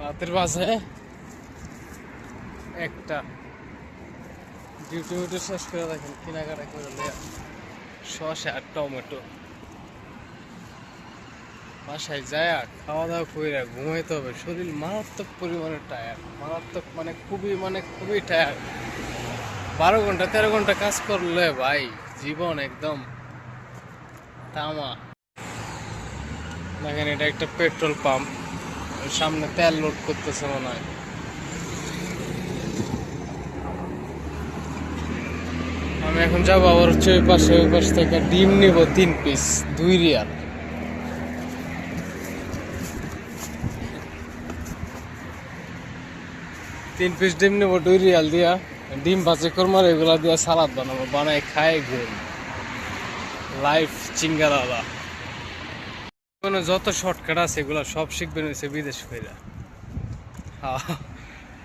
রাতের বাজে একটা ডিউটি শেষ করে দেখেন কেনাকাটা করে শসা আর টমেটো বাসায় যায় খাওয়া দাওয়া করে ঘুমাইতে হবে। শরীর মারাত্মক পরিমাণে টায়ার্ড, মারাত্মক খুবই টায়ার্ড। 12 ঘন্টা 13 ঘন্টা কাজ করলে ভাই জীবন একদম তামা। দেখেন এটা একটা পেট্রোল পাম্প, সামনে তেল লোড করতেছে মনে হয়। আমি এখন যাবো আবার হচ্ছে ওই পাশ থেকে ডিম নিব 3 পিস 2 রিয়াল। তিন পিস ডিম নেব 2 রিয়াল দিয়া, ডিম ভাজি করবো আর এগুলা দিয়া সালাদ বানাবো, বানাই খাই ঘুম লাইফ চিঙ্গারালা। যত শর্টকাট আছে এগুলো সব শিখবেন হয়েছে বিদেশ কইরা।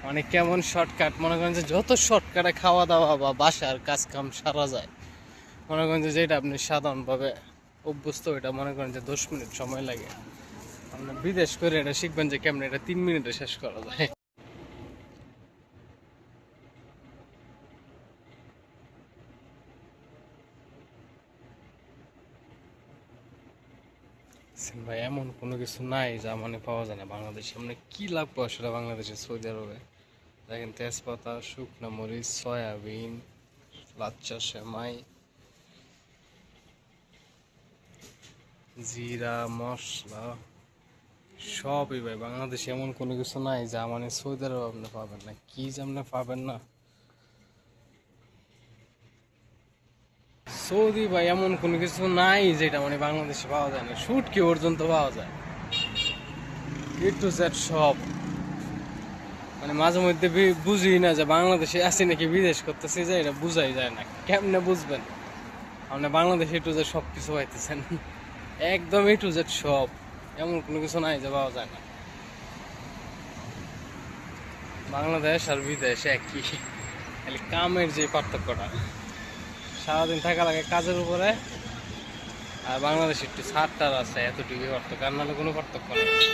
মানে কেমন শর্টকাট, মনে করেন যে যত শর্টকাটে খাওয়া দাওয়া বা বাসার কাজ কাম সারা যায়, মনে করেন যে যেটা আপনি সাধারণভাবে অভ্যস্ত এটা মনে করেন যে 10 মিনিট সময় লাগে, আপনি বিদেশ করে এটা শিখবেন যে কেমন এটা 3 মিনিটে শেষ করা যায়। ভাই এমন কোনো কিছু নাই যা মানে পাওয়া যায় না বাংলাদেশে। মানে কি লাভ পাওয়া সেটা বাংলাদেশে সৌদি আরবে দেখেন, তেজপাতা, শুকনো মরিচ, সয়াবিন, লাচ্চা সেমাই, জিরা, মশলা সবই ভাই বাংলাদেশে এমন কোনো কিছু নাই যা মানে সৌদি আরবে আপনি পাবেন না। কি যে আপনি পাবেন না সৌদি ভাই, এমন কোনো কিছু নাই যেটা মানে বাংলাদেশে পাওয়া যায় না। শুটকি পর্যন্ত পাওয়া যায়, এ টু জেড সব। মানে মাঝে মধ্যে বুঝি না যে বাংলাদেশে আছি নাকি বিদেশ করতেছি, যে এটা বুঝাই যায় না। কেমনে বুঝবেন আপনি বাংলাদেশে এ টু জেড সব কিছু পাইতেছেন, একদম এ টু জেড সব, এমন কোনো কিছু নাই যে পাওয়া যায় না। বাংলাদেশ আর বিদেশ একই, খালি কামের যে পার্থক্যটা, সারাদিন থাকা লাগে কাজের উপরে, আর বাংলাদেশে একটু ছাড় টার আছে, এতটুকু পার্থক্য, আর নাহলে কোনো পার্থক্য নেই।